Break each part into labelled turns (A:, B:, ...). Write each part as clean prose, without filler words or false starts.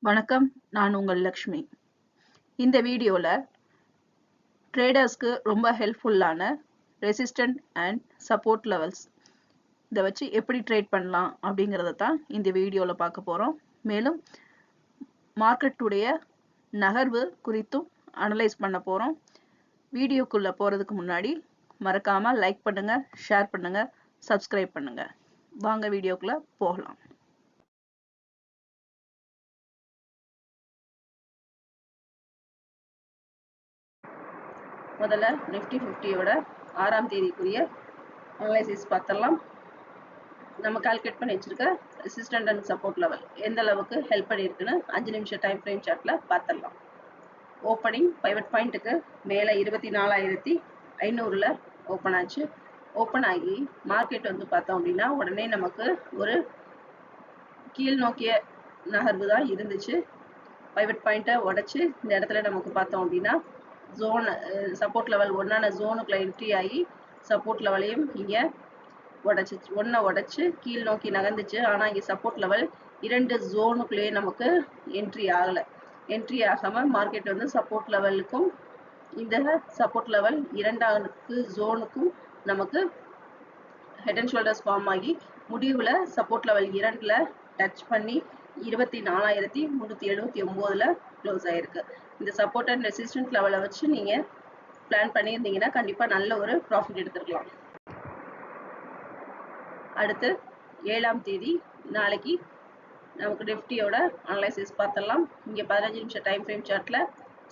A: வணக்கம், நான் உங்கள் லக்ஷ்மி. இந்த வீடியோல ட்ரேடர்ஸ்க்கு ரொம்ப ஹெல்ப்ஃபுல்லான ரெசிஸ்டன்ட் அண்ட் சப்போர்ட் லெவல்ஸ் இதை வச்சு எப்படி ட்ரேட் பண்ணலாம் அப்படிங்கிறத தான் இந்த வீடியோல பார்க்க போறோம். மேலும் மார்க்கெட்டுடைய நகர்வு குறித்தும் அனலைஸ் பண்ண போறோம். வீடியோக்குள்ள போறதுக்கு முன்னாடி மறக்காம லைக் பண்ணுங்க, ஷேர் பண்ணுங்க, சப்ஸ்கிரைப் பண்ணுங்க. வாங்க வீடியோக்குள்ள போகலாம். முதல்ல நிஃப்டி 50யோட 6ஆம் தேதிக்குரிய அனலைசிஸ் பார்த்தலாம். நம்ம கால்குலேட் பண்ணி வச்சிருக்க ரெசிஸ்டன்ட் அண்ட் சப்போர்ட் லெவல் எந்த அளவுக்கு ஹெல்ப் பண்ணியிருக்குன்னு 5 நிமிஷம் டைம் ஃப்ரேம் சார்ட்ல பார்த்துடலாம். ஓப்பனிங் பைவட் பாயிண்ட்டுக்கு மேலே 24,500ல ஓப்பன் ஆச்சு. ஓப்பன் ஆகி மார்க்கெட் வந்து பார்த்தோம் அப்படின்னா உடனே நமக்கு ஒரு கீழ் நோக்கிய நகர்வு தான் இருந்துச்சு. பைவட் பாயிண்ட்டை உடைச்சு இந்த இடத்துல நமக்கு பார்த்தோம் அப்படின்னா ஜோன் சப்போர்ட் லெவல் ஒன்னான ஜோனுக்குள்ள என்ட்ரி ஆகி சப்போர்ட் லெவலையும் இங்கே உடைச்சு கீழ் நோக்கி நகர்ந்துச்சு. ஆனால் இங்கே சப்போர்ட் லெவல் 2 ஜோனுக்குள்ளேயே நமக்கு என்ட்ரி ஆகலை. என்ட்ரி ஆகாம மார்க்கெட் வந்து சப்போர்ட் லெவலுக்கும் இந்த சப்போர்ட் லெவல் 2வது ஜோனுக்கும் நமக்கு ஹெட் அண்ட் ஷோல்டர்ஸ் ஃபார்ம் ஆகி முடிவில் சப்போர்ட் லெவல் 2ல டச் பண்ணி 24,379ல க்ளோஸ் ஆயிருக்கு. இந்த சப்போர்ட் அண்ட் ரெசிஸ்டன்ட் லெவலை வச்சு நீங்க பிளான் பண்ணியிருந்தீங்கன்னா கண்டிப்பா நல்ல ஒரு ப்ராஃபிட் எடுத்துக்கலாம். அடுத்து 7ஆம் தேதி நாளைக்கு நமக்கு நிஃப்டியோட அனலைசிஸ் பார்த்தலாம். இங்க 15 நிமிஷம் டைம் ஃப்ரேம் சார்ட்ல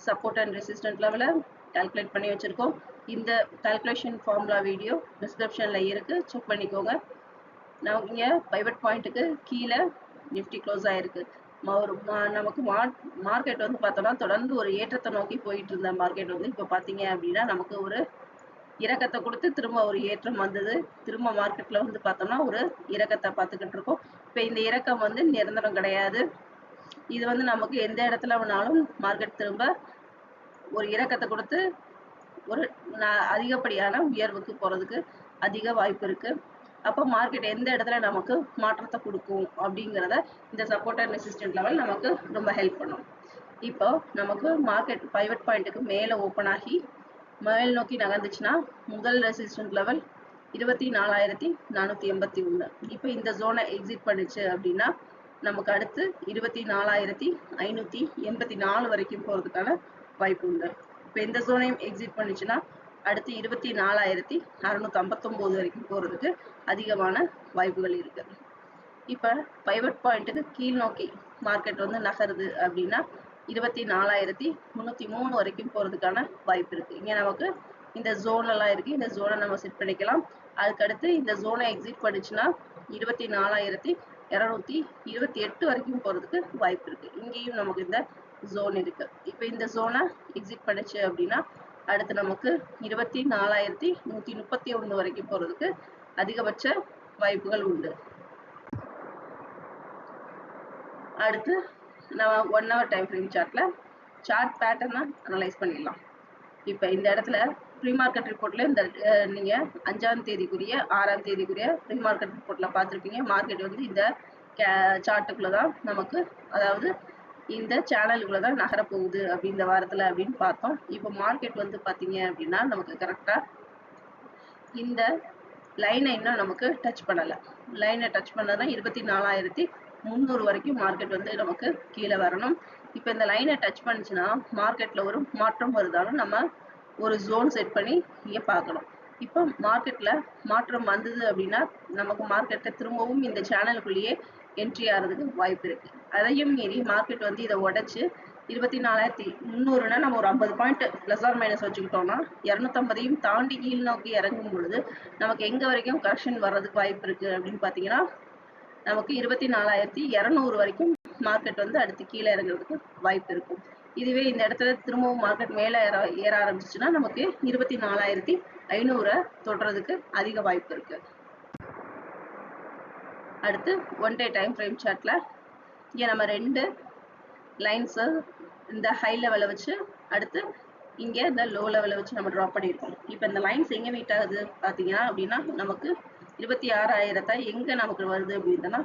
A: சப்போர்ட் அண்ட் ரெசிஸ்டன்ட் லெவலை கால்குலேட் பண்ணி வச்சிருக்கோம். இந்த கால்குலேஷன் ஃபார்முலா வீடியோ டிஸ்கிரிப்ஷன்ல இருக்கு, செக் பண்ணிக்கோங்க. நான் இங்க பைவட் பாயிண்ட்டுக்கு கீழே நிஃப்டி க்ளோஸ் ஆயிருக்கு. நமக்கு மார்க்கெட் வந்து பார்த்தோம்னா தொடர்ந்து ஒரு ஏற்றத்தை நோக்கி போயிட்டு இருந்த மார்க்கெட் வந்து இப்போ பார்த்தீங்க அப்படின்னா நமக்கு ஒரு இறக்கத்தை கொடுத்து திரும்ப ஒரு ஏற்றம் வந்தது. திரும்ப மார்க்கெட்ல வந்து பார்த்தோம்னா ஒரு இறக்கத்தை பார்த்துக்கிட்டு இருக்கோம். இப்போ இந்த இறக்கம் வந்து நிரந்தரம் கிடையாது. இது வந்து நமக்கு எந்த இடத்துல வேணாலும் மார்க்கெட் திரும்ப ஒரு இறக்கத்தை கொடுத்து ஒரு அதிகப்படியான உயர்வுக்கு போறதுக்கு அதிக வாய்ப்பு இருக்கு. அப்போ மார்க்கெட் எந்த இடத்துல நமக்கு மாற்றத்தை கொடுக்கும் அப்படிங்கிறத இந்த சப்போர்ட் அண்ட் ரெசிஸ்டன்ட் லெவல் நமக்கு ரொம்ப ஹெல்ப் பண்ணும். இப்போ நமக்கு மார்க்கெட் பைவட் பாயிண்ட்டுக்கு மேலே ஓப்பன் ஆகி மேல் நோக்கி நகர்ந்துச்சுன்னா முதல் ரெசிஸ்டன்ட் லெவல் 24,481. இப்போ இந்த ஜோனை எக்ஸிட் பண்ணுச்சு அப்படின்னா நமக்கு அடுத்து 24,584 வரைக்கும் போறதுக்கான வாய்ப்பு உண்டு. இப்போ இந்த ஜோனையும் எக்ஸிட் பண்ணுச்சுன்னா அடுத்து 24,659 வரைக்கும் போறதுக்கு அதிகமான வாய்ப்புகள் இருக்கு. இப்ப பைவட் பாயிண்ட்டுக்கு கீழ் நோக்கி மார்க்கெட் வந்து நகருது அப்படின்னா 24,303 வரைக்கும் போறதுக்கான வாய்ப்பு இருக்கு. இங்க நமக்கு இந்த ஜோன் எல்லாம் இருக்கு. இந்த ஜோனை நம்ம செட் பண்ணிக்கலாம். அதுக்கடுத்து இந்த ஜோனை எக்ஸிட் பண்ணுச்சுன்னா 24,228 வரைக்கும் போறதுக்கு வாய்ப்பு இருக்கு. இங்கேயும் நமக்கு இந்த ஜோன் இருக்கு. இப்ப இந்த ஜோனை எக்ஸிட் பண்ணுச்சு அப்படின்னா அடுத்து நமக்கு 24,131 வரைக்கும் போறதுக்கு அதிகபட்ச வாய்ப்புகள் உண்டு. அடுத்து நம்ம 1 hour டைம் ஃப்ரேம் சார்ட்ல சார்ட் பேட்டர்னை அனலைஸ் பண்ணிடலாம். இப்போ இந்த இடத்துல ப்ரீ மார்க்கெட் ரிப்போர்ட்ல இந்த நீங்க 5ஆம் தேதிக்குரிய 6ஆம் தேதிக்குரிய ப்ரீ மார்க்கெட் ரிப்போர்ட்ல பார்த்துருப்பீங்க. மார்க்கெட் வந்து இந்த சார்ட்டுக்குள்ளதான் நமக்கு, அதாவது இந்த சேனலுக்குள்ள தான் நகரப்போகுது அப்படி இந்த வாரத்துல அப்படின்னு பார்த்தோம். இப்போ மார்க்கெட் வந்து பாத்தீங்க அப்படின்னா நமக்கு கரெக்டா இந்த லைனை இன்னும் நமக்கு டச் பண்ணல. லைனை டச் பண்ணதுன்னா 24,300 வரைக்கும் மார்க்கெட் வந்து நமக்கு கீழே வரணும். இப்போ இந்த லைனை டச் பண்ணுச்சுன்னா மார்க்கெட்ல ஒரு மாற்றம் வருதாலும் நம்ம ஒரு ஜோன் செட் பண்ணி இங்க பார்க்கணும். இப்போ மார்க்கெட்ல மாற்றம் வந்தது அப்படின்னா நமக்கு மார்க்கெட்டை திரும்பவும் இந்த சேனலுக்குள்ளேயே என்ட்ரி ஆகிறதுக்கு வாய்ப்பு இருக்கு. அதையும் மீறி மார்க்கெட் வந்து இதை உடைச்சு 24,300னா நம்ம ஒரு 50 பாயிண்ட் பிளஸ் ஆர் மைனஸ் வச்சுக்கிட்டோம்னா 250ஐயும் தாண்டி கீழ் நோக்கி இறங்கும் பொழுது நமக்கு எங்க வரைக்கும் கரெக்ஷன் வர்றதுக்கு வாய்ப்பு இருக்கு அப்படின்னு பாத்தீங்கன்னா நமக்கு 24,200 வரைக்கும் மார்க்கெட் வந்து அடுத்து கீழே இறங்குறதுக்கு வாய்ப்பு இருக்கும். இதுவே இந்த இடத்துல திரும்பவும் மார்க்கெட் மேல ஏற ஆரம்பிச்சுன்னா நமக்கு 24,500 தொடுறதுக்கு அதிக வாய்ப்பு இருக்கு. அடுத்து 1 day டைம் ஃப்ரேம் சார்ட்ல இங்க நம்ம 2 லைன்ஸ் இந்த ஹை லெவலை வச்சு அடுத்து இங்க இந்த லோ லெவலை வச்சு நம்ம ட்ராப் பண்ணியிருக்கோம். இப்போ இந்த லைன்ஸ் எங்க மீட் ஆகுது பாத்தீங்கன்னா அப்படின்னா நமக்கு 26,000 எங்க நமக்கு வருது அப்படின்னா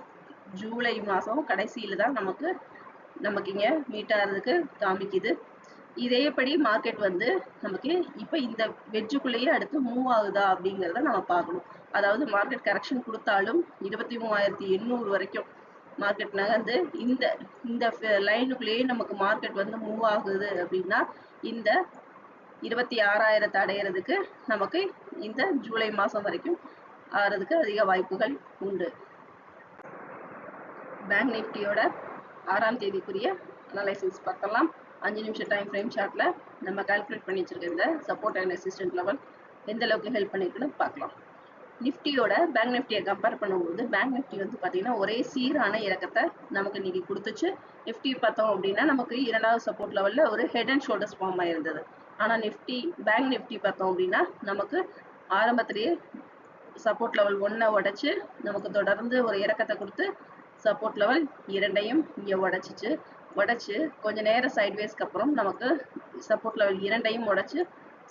A: ஜூலை மாசம் கடைசியில தான் நமக்கு நமக்கு இங்க மீட் ஆகிறதுக்கு காமிக்குது. இதேபடி மார்க்கெட் வந்து நமக்கு இப்ப இந்த வெட்ஜுக்குள்ளேயே அடுத்து மூவ் ஆகுதா அப்படிங்கிறத நம்ம பார்க்கணும். அதாவது மார்க்கெட் கரெக்ஷன் கொடுத்தாலும் 23,800 வரைக்கும் மார்க்கெட் நகர்ந்து இந்த இந்த லைனுக்குள்ளேயே நமக்கு மார்க்கெட் வந்து மூவ் ஆகுது அப்படின்னா இந்த 26,000 அடையிறதுக்கு நமக்கு இந்த ஜூலை மாசம் வரைக்கும் ஆகிறதுக்கு அதிக வாய்ப்புகள் உண்டு. பேங்க் நிஃப்டியோட 6ஆம் தேதிக்குரிய அனலைசிஸ் பார்க்கலாம். 5 நிமிஷம் டைம் ஃப்ரேம் சார்ட்ல நம்ம கால்குலேட் பண்ணி வச்சிருக்க இந்த சப்போர்ட் அண்ட் ரெசிஸ்டன்ட் லெவல் எந்த அளவுக்கு ஹெல்ப் பண்ணிருக்குன்னு பார்க்கலாம். நிஃப்டியோட பேங்க் நிஃப்டியை கம்பேர் பண்ணும்போது பேங்க் நிஃப்டி வந்து பார்த்தீங்கன்னா ஒரே சீரான இறக்கத்தை நமக்கு இன்னைக்கு கொடுத்துச்சு. நிஃப்டி பார்த்தோம் அப்படின்னா நமக்கு 2வது சப்போர்ட் லெவலில் ஒரு ஹெட் அண்ட் ஷோல்டர்ஸ் ஃபார்ம் ஆயிருந்தது. ஆனால் பேங்க் நிஃப்டி பார்த்தோம் அப்படின்னா நமக்கு ஆரம்பத்திலேயே சப்போர்ட் லெவல் 1 உடைச்சு நமக்கு தொடர்ந்து ஒரு இறக்கத்தை கொடுத்து சப்போர்ட் லெவல் 2ஐயும் இங்கே உடைச்சு கொஞ்ச நேரம் சைட்வேஸ்க்கு அப்புறம் நமக்கு சப்போர்ட் லெவல் 2ஐயும் உடைச்சு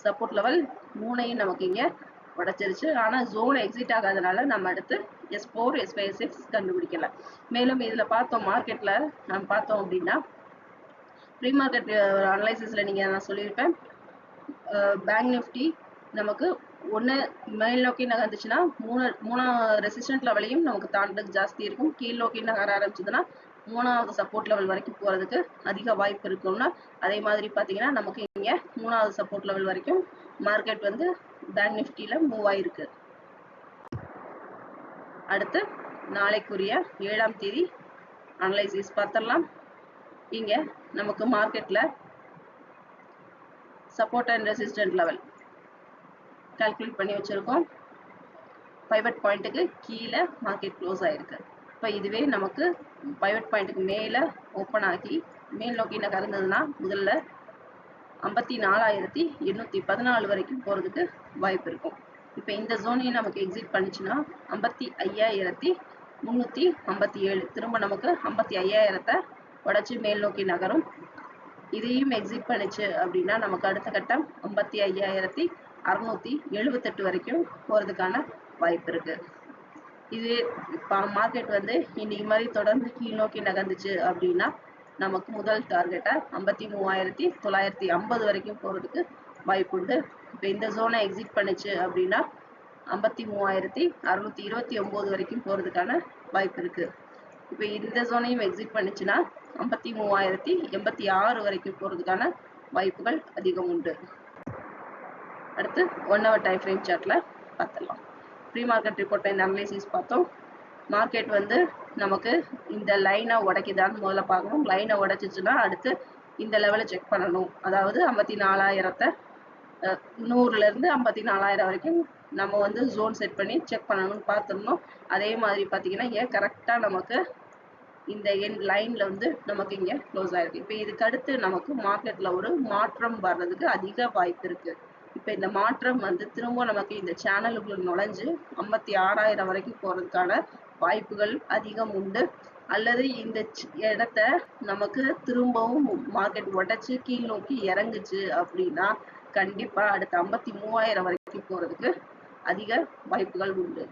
A: சப்போர்ட் லெவல் 3ஐயும் நமக்கு இங்கே உடைச்சிருச்சு. ஆனால் ஜோன் எக்ஸிட் ஆகாதனால நம்ம அடுத்து S4 S5 S6 கண்டுபிடிக்கல. மேலும் இதில் பார்த்தோம் மார்க்கெட்டில் நம்ம பார்த்தோம் அப்படின்னா ப்ரீ மார்க்கெட் அனலைசிஸில் நான் சொல்லியிருப்பேன் பேங்க் நிஃப்டி நமக்கு ஒன்று மேல் நோக்கி நகர்ந்துச்சுன்னா மூணு ரெசிஸ்டன்ட் லெவலையும் நமக்கு தாண்டதுக்கு ஜாஸ்தி இருக்கும். கீழ் நோக்கி நகர ஆரம்பிச்சதுன்னா 3வது சப்போர்ட் லெவல் வரைக்கும் போகிறதுக்கு அதிக வாய்ப்பு இருக்கும்னா அதே மாதிரி பார்த்தீங்கன்னா நமக்கு இங்கே 3வது சப்போர்ட் லெவல் வரைக்கும் மார்க்கெட் வந்து பேங்க் நிஃப்டியில் மூவ் ஆயிருக்கு. அடுத்து நாளைக்குரிய 7ஆம் தேதி அனலைசிஸ் பார்த்துடலாம். இங்கே நமக்கு மார்க்கெட்டில் support and resistant level calculate பண்ணி வச்சுருக்கோம். பைவட் பாயிண்ட்டுக்கு கீழே மார்க்கெட் க்ளோஸ் ஆகிருக்கு. இப்போ இதுவே நமக்கு பைவட் பாயிண்ட்டுக்கு மேலே ஓப்பன் ஆகி மேல் நோக்கி நகர்ந்ததுன்னா முதல்ல 54,814 வரைக்கும் போகிறதுக்கு வாய்ப்பு இருக்கும். இப்போ இந்த ஜோனையும் நமக்கு எக்ஸிட் பண்ணிச்சுன்னா 55,357 திரும்ப நமக்கு 55,000 உடச்சி மேல் நோக்கி நகரும். இதையும் எக்ஸிட் பண்ணிச்சு அப்படின்னா நமக்கு அடுத்த கட்டம் 55,678 வரைக்கும் போகிறதுக்கான வாய்ப்பு இருக்கு. இது மார்க்கெட் வந்து இன்னைக்கு மாதிரி தொடர்ந்து கீழ் நோக்கி நகர்ந்துச்சு அப்படின்னா நமக்கு முதல் டார்கெட்டை 53,950 வரைக்கும் போகிறதுக்கு வாய்ப்பு உண்டு. இப்போ இந்த ஜோனை எக்ஸிட் பண்ணிச்சு அப்படின்னா 53,629 வரைக்கும் போகிறதுக்கான வாய்ப்பு இருக்கு. இப்போ இந்த ஜோனையும் எக்ஸிட் பண்ணிச்சுன்னா 53,086 வரைக்கும் போகிறதுக்கான வாய்ப்புகள் அதிகம் உண்டு. அடுத்து 1 hour டைம் ஃப்ரேம் சார்ட்ல பார்த்துடலாம். ப்ரீ மார்க்கெட் ரிப்போர்ட்டை இந்த அனலைசிஸ் பார்த்தோம். மார்க்கெட் வந்து நமக்கு இந்த லைனை உடைக்குதான்னு முதல்ல பார்க்கணும். லைனை உடைச்சிச்சுன்னா அடுத்து இந்த லெவலை செக் பண்ணணும். அதாவது 54,000 100லேருந்து 54,000 வரைக்கும் நம்ம வந்து ஜோன் செட் பண்ணி செக் பண்ணணும்னு பார்த்துருந்தோம். அதே மாதிரி பார்த்தீங்கன்னா இங்கே கரெக்டாக நமக்கு இந்த லைனில் வந்து நமக்கு இங்கே க்ளோஸ் ஆயிருக்கு. இப்போ இதுக்கு அடுத்து நமக்கு மார்க்கெட்டில் ஒரு மாற்றம் வர்றதுக்கு அதிக வாய்ப்பு இருக்குது. இப்போ இந்த மாற்றம் வந்து திரும்ப நமக்கு இந்த சேனலுக்குள்ள நுழைஞ்சு 56,000 வரைக்கும் போகிறதுக்கான வாய்ப்புகள் அதிகம் உண்டு. அல்லது இந்த இடத்த நமக்கு திரும்பவும் மார்க்கெட் உடைச்சு கீழ் நோக்கி இறங்குச்சு அப்படின்னா கண்டிப்பா அடுத்த 53,000 வரைக்கும் போறதுக்கு அதிக வாய்ப்புகள் உண்டு.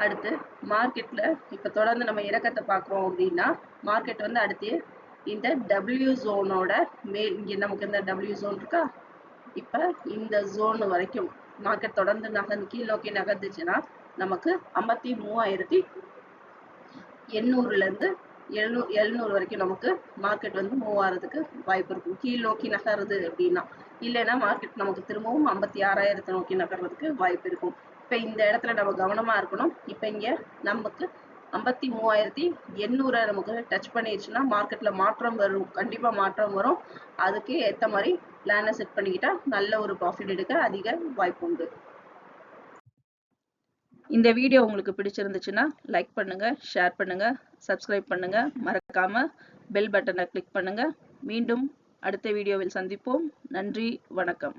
A: அடுத்து மார்க்கெட்ல இப்ப தொடர்ந்து நம்ம இறக்கத்தை பார்க்குறோம் அப்படின்னா மார்க்கெட் வந்து அடுத்து இந்த W ஜோனோட இங்க நமக்கு இந்த W ஜோன் இருக்கா, இப்ப இந்த ஜோன் வரைக்கும் மார்க்கெட் தொடர்ந்து கீழ் நோக்கி நகர்ந்துச்சுன்னா நமக்கு 53,800லேருந்து 700 வரைக்கும் நமக்கு மார்க்கெட் வந்து மூவ் ஆகிறதுக்கு வாய்ப்பு இருக்கும். கீழ் நோக்கி நகருது அப்படின்னா, இல்லைன்னா மார்க்கெட் நமக்கு திரும்பவும் 56,000 நோக்கி நகர்றதுக்கு வாய்ப்பு இருக்கும். இப்போ இந்த இடத்துல நம்ம கவனமா இருக்கணும். இப்போ இங்க நமக்கு 53,800 நமக்கு டச் பண்ணிடுச்சுன்னா மார்க்கெட்ல மாற்றம் வரும், கண்டிப்பா மாற்றம் வரும். அதுக்கு ஏற்ற மாதிரி பிளானை செட் பண்ணிக்கிட்டா நல்ல ஒரு ப்ராஃபிட் எடுக்க அதிக வாய்ப்பு உண்டு. இந்த வீடியோ உங்களுக்கு பிடிச்சிருந்துச்சுன்னா லைக் பண்ணுங்க, ஷேர் பண்ணுங்க, சப்ஸ்கிரைப் பண்ணுங்க, மறக்காம பெல் பட்டனை கிளிக் பண்ணுங்க. மீண்டும் அடுத்த வீடியோவில் சந்திப்போம். நன்றி, வணக்கம்.